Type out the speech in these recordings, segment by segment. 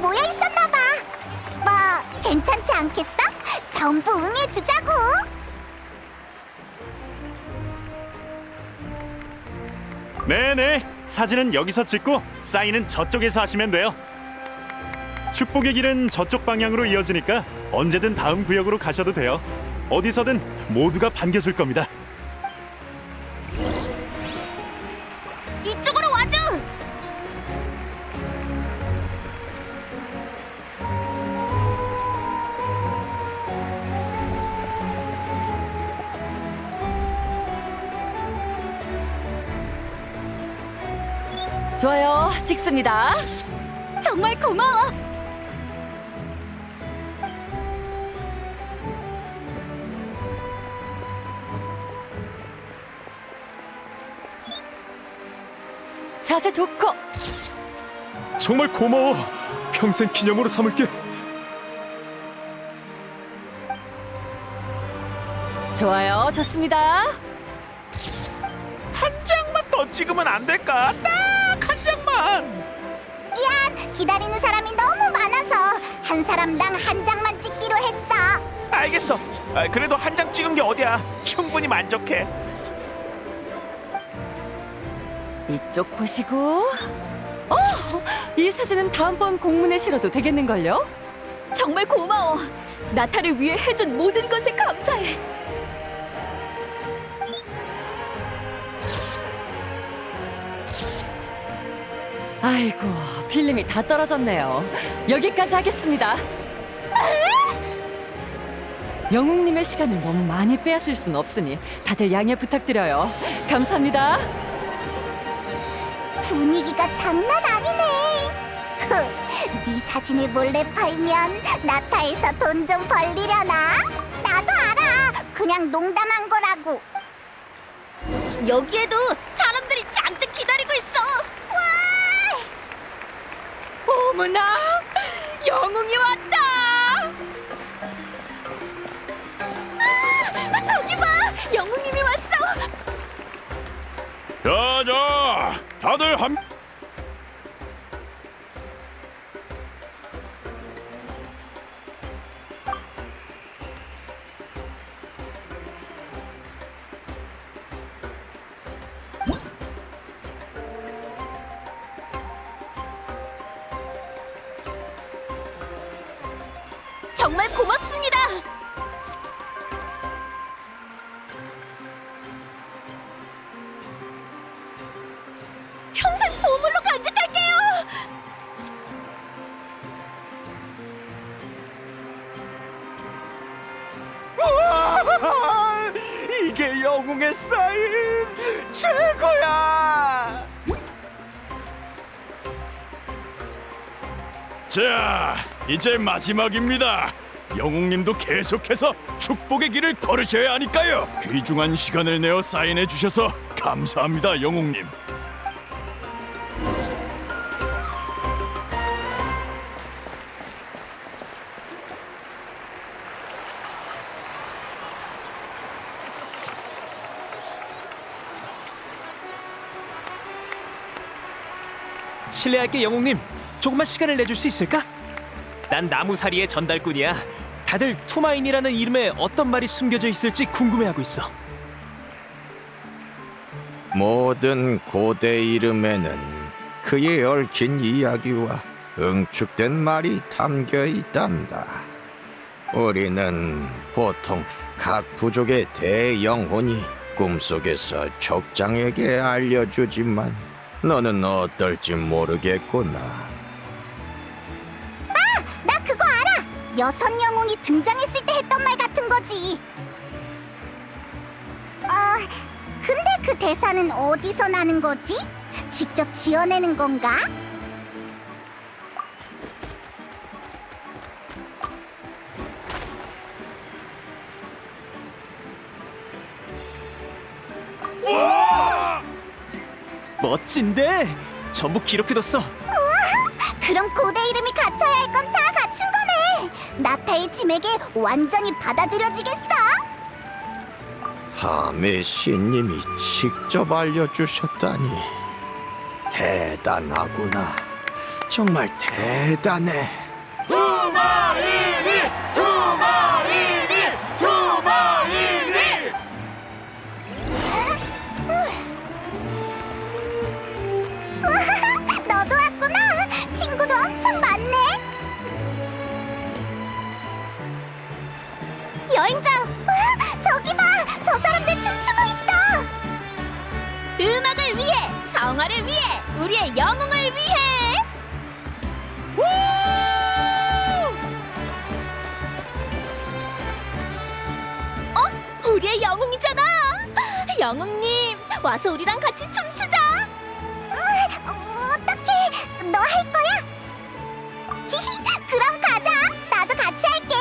모여 있었나 봐. 뭐 괜찮지 않겠어? 전부 응해주자고. 네네, 사진은 여기서 찍고 사인은 저쪽에서 하시면 돼요. 축복의 길은 저쪽 방향으로 이어지니까 언제든 다음 구역으로 가셔도 돼요. 어디서든 모두가 반겨줄 겁니다. 이쪽으로 와줘. 좋아요, 찍습니다. 정말 고마워. 자세 좋고. 정말 고마워. 평생 기념으로 삼을게. 좋아요, 좋습니다. 한 장만 더 찍으면 안 될까? 딱 한 장만. 미안, 기다리는 사람이 너무 많아서 한 사람당 한 장만 찍기로 했어. 알겠어. 그래도 한 장 찍은 게 어디야? 충분히 만족해. 이쪽 보시고. 이 사진은 다음번 공문에 실어도 되겠는걸요? 정말 고마워. 나타를 위해 해준 모든 것에 감사해. 아이고, 필름이 다 떨어졌네요. 여기까지 하겠습니다. 영웅님의 시간을 너무 많이 빼앗을 순 없으니 다들 양해 부탁드려요. 감사합니다. 분위기가 장난 아니네. 네 사진을 몰래 팔면 나타에서 돈 좀 벌리려나? 나도 알아. 그냥 농담한 거라고. 여기에도 사람들이 잔뜩 기다리고 있어. 와! 어머나, 영웅이 왔다. 저기 봐, 영웅님이 왔어. 자자, 다들 한. 정말 고맙습니다. 평생 보물로 간직할게요. 우와, 이게 영웅의 사인 최고야. 자, 이제 마지막입니다. 영웅님도 계속해서 축복의 길을 걸으셔야 하니까요. 귀중한 시간을 내어 사인해 주셔서 감사합니다, 영웅님. 실례할게 영웅님, 조금만 시간을 내줄 수 있을까? 난 나무사리의 전달꾼이야. 다들 투마인이라는 이름에 어떤 말이 숨겨져 있을지 궁금해하고 있어. 모든 고대 이름에는 그에 얽힌 이야기와 응축된 말이 담겨 있단다. 우리는 보통 각 부족의 대영혼이 꿈속에서 족장에게 알려주지만 너는 어떨지 모르겠구나. 나 그거 알아. 여섯 영웅이 등장했을 때 했던 말 같은 거지. 근데 그 대사는 어디서 나는 거지? 직접 지어내는 건가? 멋진데? 전부 기록해뒀어. 그럼 고대 이름이 갖춰야 할 건 다 갖춘 거네. 나타의 짐에게 완전히 받아들여지겠어? 함의 신님이 직접 알려주셨다니 대단하구나. 정말 대단해. 너도 왔구나. 친구도 엄청 많네. 여행자, 저기 봐. 저 사람들 춤추고 있어. 음악을 위해, 성화를 위해, 우리의 영웅을 위해. 우리의 영웅이잖아. 영웅님, 와서 우리랑 같이 춤추자. 어떡해. 너 할 거야? 히히, 그럼 가자. 나도 같이 할게.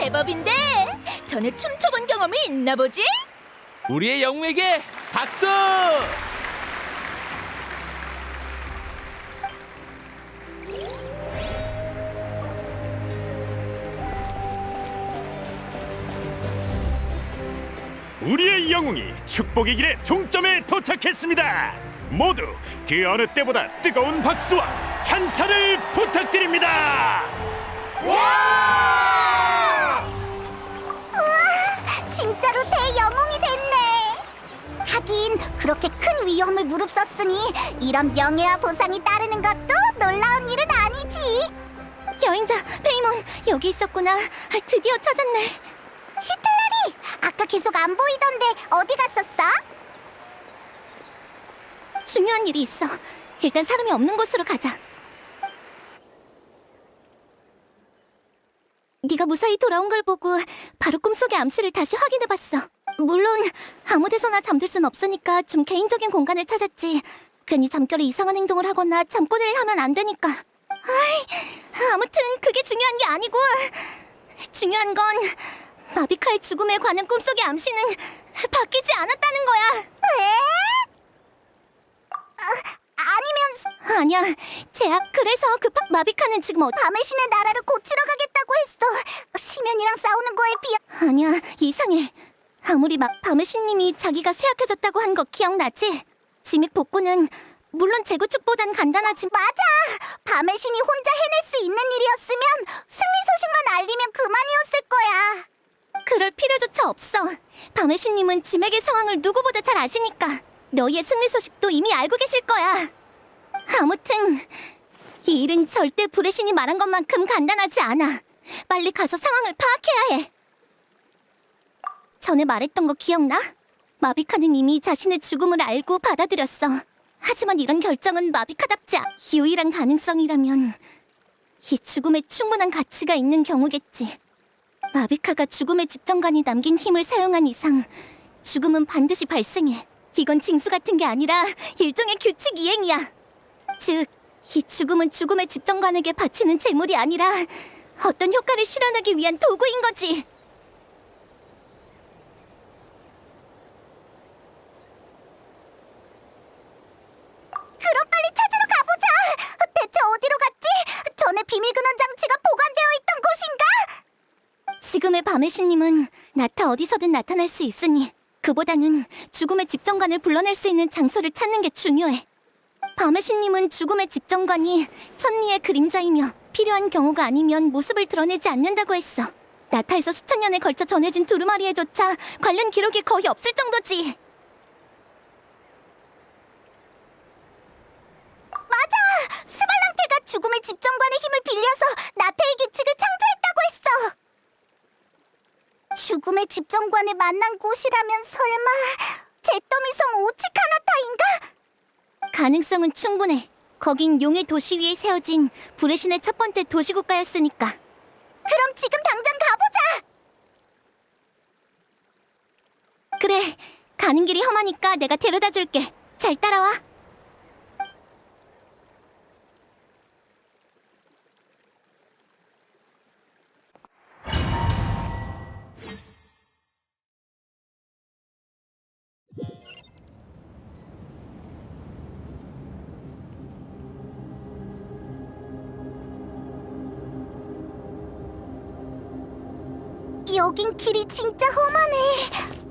제법인데. 전에 춤춰본 경험이 있나 보지? 우리의 영웅에게 박수! 우리의 영웅이 축복의 길의 종점에 도착했습니다. 모두 그 어느 때보다 뜨거운 박수와 찬사를 부탁드립니다. 진짜로 대영웅이 됐네. 하긴 그렇게 큰 위험을 무릅썼으니 이런 명예와 보상이 따르는 것도 놀라운 일은 아니지. 여행자 페이몬, 여기 있었구나. 드디어 찾았네. 시틀라리, 아까 계속 안 보이던데 어디 갔었어? 중요한 일이 있어. 일단 사람이 없는 곳으로 가자. 네가 무사히 돌아온 걸 보고 바로 꿈속의 암시를 다시 확인해봤어. 물론 아무 데서나 잠들 순 없으니까 좀 개인적인 공간을 찾았지. 괜히 잠결에 이상한 행동을 하거나 잠꼬대를 하면 안 되니까. 아무튼 그게 중요한 게 아니고, 중요한 건 마비카의 죽음에 관한 꿈속의 암시는 바뀌지 않았다는 거야. 아니야, 제약. 그래서 마비카는 지금 밤의 신의 나라를 고치러 가겠다고 했어. 시면이랑 싸우는 거에 비하. 아니야, 이상해. 아무리 밤의 신님이 자기가 쇠약해졌다고 한 거 기억나지? 지믹 복구는 물론 재구축보단 간단하지. 맞아. 밤의 신이 혼자 해낼 수 있는 일이었으면 승리 소식만 알리면 그만이었을 거야. 그럴 필요조차 없어. 밤의 신님은 지맥의 상황을 누구보다 잘 아시니까 너희의 승리 소식도 이미 알고 계실 거야. 아무튼 이 일은 절대 불의 신이 말한 것만큼 간단하지 않아. 빨리 가서 상황을 파악해야 해. 전에 말했던 거 기억나? 마비카는 이미 자신의 죽음을 알고 받아들였어. 하지만 이런 결정은 마비카답지 유일한 가능성이라면 이 죽음에 충분한 가치가 있는 경우겠지. 마비카가 죽음의 집정관이 남긴 힘을 사용한 이상 죽음은 반드시 발생해. 이건 징수 같은 게 아니라 일종의 규칙 이행이야. 즉, 이 죽음은 죽음의 집정관에게 바치는 재물이 아니라 어떤 효과를 실현하기 위한 도구인 거지. 그럼 빨리 찾으러 가보자. 대체 어디로 갔지? 전에 비밀 근원 장치가 보관되어 있던 곳인가? 지금의 밤의 신님은 나타 어디서든 나타날 수 있으니 그보다는 죽음의 집정관을 불러낼 수 있는 장소를 찾는 게 중요해. 밤의 신님은 죽음의 집정관이 천리의 그림자이며 필요한 경우가 아니면 모습을 드러내지 않는다고 했어. 나타에서 수천 년에 걸쳐 전해진 두루마리에조차 관련 기록이 거의 없을 정도지. 맞아! 스발랑테가 죽음의 집정관의 힘을 빌려서 나타의 규칙을 창조했다고 했어. 죽음의 집정관을 만난 곳이라면 설마 잿더미성 오치카나타인가? 가능성은 충분해. 거긴 용의 도시 위에 세워진 브레신의 첫 번째 도시국가였으니까. 그럼 지금 당장 가보자! 그래, 가는 길이 험하니까 내가 데려다 줄게. 잘 따라와. 여긴 길이 진짜 험하네.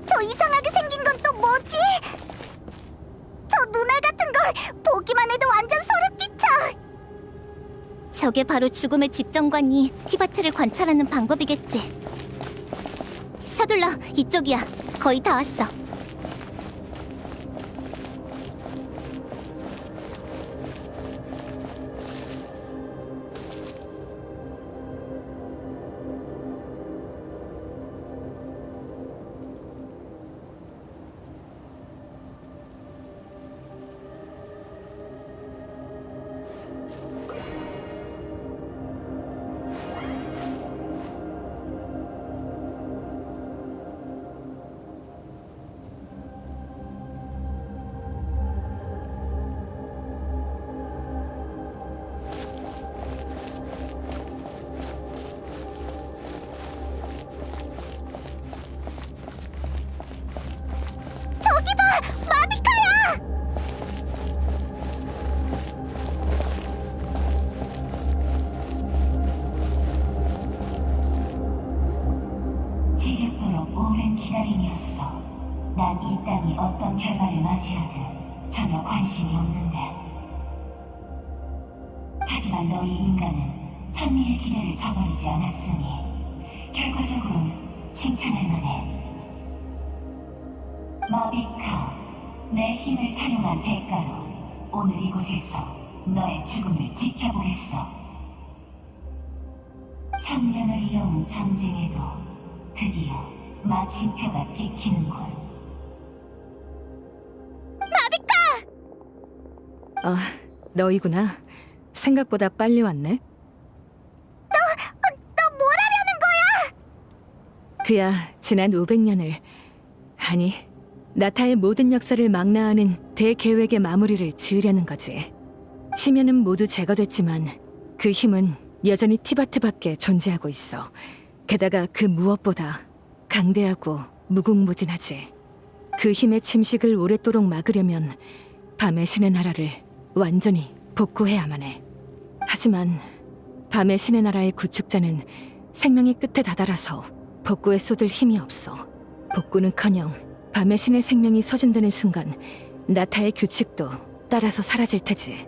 저 이상하게 생긴 건 또 뭐지? 저 눈알 같은 거 보기만 해도 완전 소름 끼쳐. 저게 바로 죽음의 집정관이 티바트를 관찰하는 방법이겠지. 서둘러, 이쪽이야. 거의 다 왔어. 저기 봐! 마비카야! 지겹도록 오랜 기다림이었어. 난 이 땅이 어떤 결말을 맞이하든 전혀 관심이 없는데. 하지만 너희 인간은 천미의 기대를 저버리지 않았으니 결과적으로는 칭찬할 만해. 마비카, 내 힘을 사용한 대가로 오늘 이곳에서 너의 죽음을 지켜보겠어. 천년을 이어온 전쟁에도 드디어 마침표가 찍히는군. 아, 너희구나. 생각보다 빨리 왔네. 너 뭘 하려는 거야? 그야 지난 500년을, 아니, 나타의 모든 역사를 망라하는 대계획의 마무리를 지으려는 거지. 시면은 모두 제거됐지만 그 힘은 여전히 티바트밖에 존재하고 있어. 게다가 그 무엇보다 강대하고 무궁무진하지. 그 힘의 침식을 오랫도록 막으려면 밤의 신의 나라를 완전히 복구해야만 해. 하지만 밤의 신의 나라의 구축자는 생명의 끝에 다다라서 복구에 쏟을 힘이 없어. 복구는커녕 밤의 신의 생명이 소진되는 순간 나타의 규칙도 따라서 사라질 테지.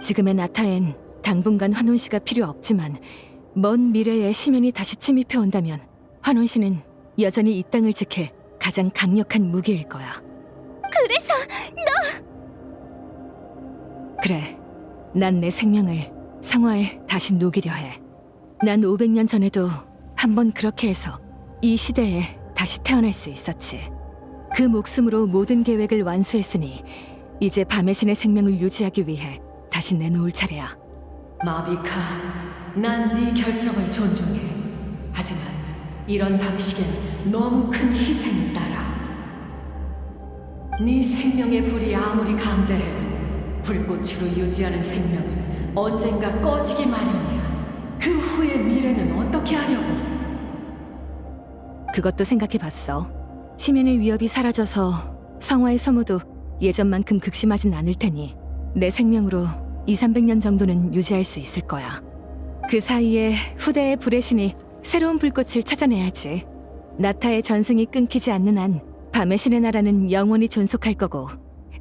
지금의 나타엔 당분간 환혼시가 필요 없지만 먼 미래에 시면이 다시 침입해 온다면 환혼시는 여전히 이 땅을 지킬 가장 강력한 무기일 거야. 그래서 그래, 난 내 생명을 성화에 다시 녹이려 해. 난 500년 전에도 한번 그렇게 해서 이 시대에 다시 태어날 수 있었지. 그 목숨으로 모든 계획을 완수했으니 이제 밤의 신의 생명을 유지하기 위해 다시 내놓을 차례야. 마비카, 난 네 결정을 존중해. 하지만 이런 방식엔 너무 큰 희생이 따라. 네 생명의 불이 아무리 강대해도 불꽃으로 유지하는 생명은 언젠가 꺼지기 마련이야. 그 후의 미래는 어떻게 하려고? 그것도 생각해봤어. 시면의 위협이 사라져서 성화의 소모도 예전만큼 극심하진 않을 테니 내 생명으로 200~300년 정도는 유지할 수 있을 거야. 그 사이에 후대의 불의 신이 새로운 불꽃을 찾아내야지. 나타의 전승이 끊기지 않는 한 밤의 신의 나라는 영원히 존속할 거고,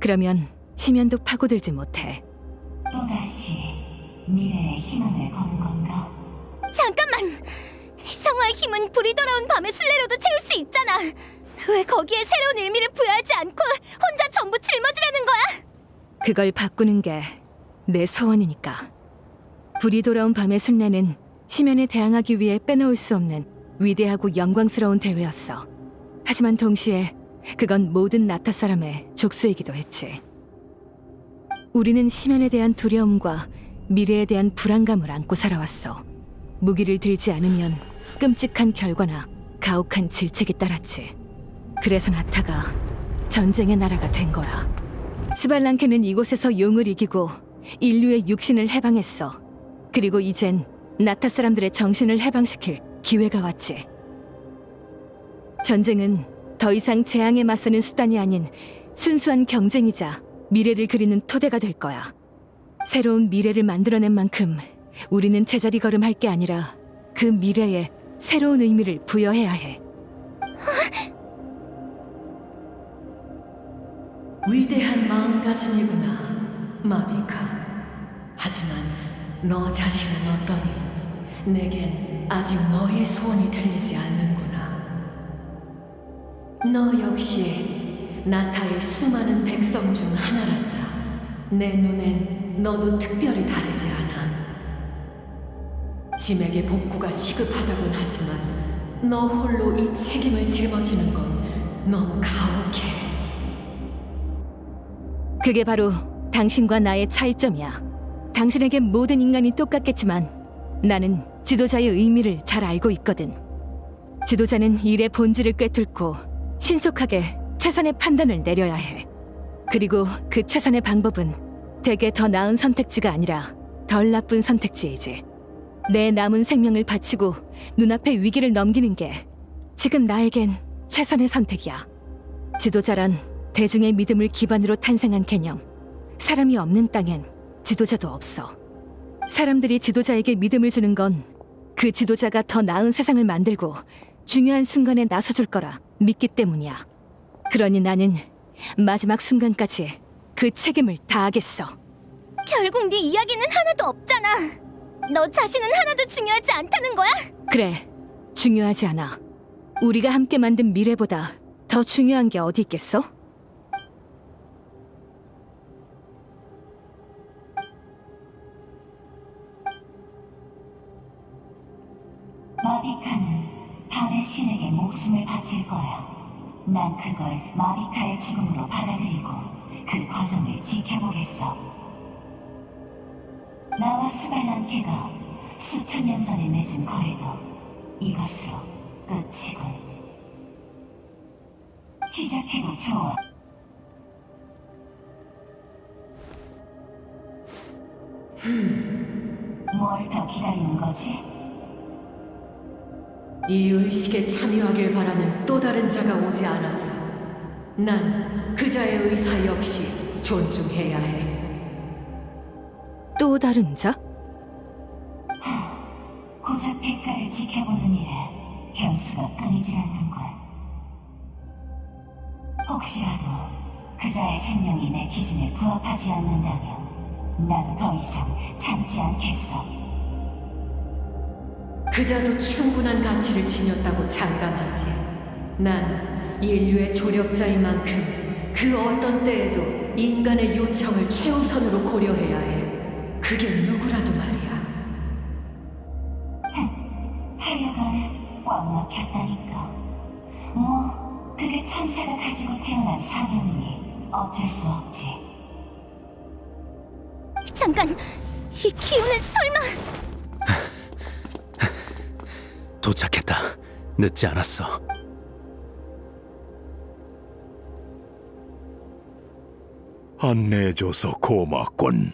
그러면 시면도 파고들지 못해. 또다시 미래의 희망을 거는 건가? 잠깐만! 성화의 힘은 불이 돌아온 밤의 순례로도 채울 수 있잖아. 왜 거기에 새로운 의미를 부여하지 않고 혼자 전부 짊어지려는 거야? 그걸 바꾸는 게 내 소원이니까. 불이 돌아온 밤의 순례는 시면에 대항하기 위해 빼놓을 수 없는 위대하고 영광스러운 대회였어. 하지만 동시에 그건 모든 나타 사람의 족수이기도 했지. 우리는 심연에 대한 두려움과 미래에 대한 불안감을 안고 살아왔어. 무기를 들지 않으면 끔찍한 결과나 가혹한 질책이 따랐지. 그래서 나타가 전쟁의 나라가 된 거야. 스발랑케는 이곳에서 용을 이기고 인류의 육신을 해방했어. 그리고 이젠 나타 사람들의 정신을 해방시킬 기회가 왔지. 전쟁은 더 이상 재앙에 맞서는 수단이 아닌 순수한 경쟁이자 미래를 그리는 토대가 될 거야. 새로운 미래를 만들어낸 만큼 우리는 제자리 걸음할 게 아니라 그 미래에 새로운 의미를 부여해야 해. 위대한 마음가짐이구나, 마비카. 하지만 너 자신은 어떠니? 내겐 아직 너의 소원이 들리지 않는구나. 너 역시 나타의 수많은 백성 중 하나란다. 내 눈엔 너도 특별히 다르지 않아. 짐에게 복구가 시급하다곤 하지만 너 홀로 이 책임을 짊어지는 건 너무 가혹해. 그게 바로 당신과 나의 차이점이야. 당신에겐 모든 인간이 똑같겠지만 나는 지도자의 의미를 잘 알고 있거든. 지도자는 일의 본질을 꿰뚫고 신속하게 최선의 판단을 내려야 해. 그리고 그 최선의 방법은 대개 더 나은 선택지가 아니라 덜 나쁜 선택지이지. 내 남은 생명을 바치고 눈앞의 위기를 넘기는 게 지금 나에겐 최선의 선택이야. 지도자란 대중의 믿음을 기반으로 탄생한 개념. 사람이 없는 땅엔 지도자도 없어. 사람들이 지도자에게 믿음을 주는 건 그 지도자가 더 나은 세상을 만들고 중요한 순간에 나서줄 거라 믿기 때문이야. 그러니 나는 마지막 순간까지 그 책임을 다하겠어. 결국 네 이야기는 하나도 없잖아. 너 자신은 하나도 중요하지 않다는 거야? 그래, 중요하지 않아. 우리가 함께 만든 미래보다 더 중요한 게 어디 있겠어? 마비카는 밤의 신에게 목숨을 바칠 거야. 난 그걸 마비카의 죽음으로 받아들이고 그 과정을 지켜보겠어. 나와 스발란케가 수천 년 전에 맺은 거래도 이것으로 끝이군. 시작해도 좋아. 뭘 더 기다리는 거지? 이 의식에 참여하길 바라는 또 다른 자가 오지 않았어. 난 그자의 의사 역시 존중해야 해. 또 다른 자? 고작 백가를 지켜보는 일에 변수가 끊이질 않는걸. 혹시라도 그자의 생명이 내 기준에 부합하지 않는다면 나도 더 이상 참지 않겠어. 그자도 충분한 가치를 지녔다고 장담하지. 난 인류의 조력자인 만큼 그 어떤 때에도 인간의 요청을 최우선으로 고려해야 해. 그게 누구라도 말이야. 하여간 꽉 막혔다니까. 뭐 그게 천사가 가지고 태어난 사명이니 어쩔 수 없지. 잠깐, 이 기운은 설마... 도착했다. 늦지 않았어. 안내해줘서 고맙군.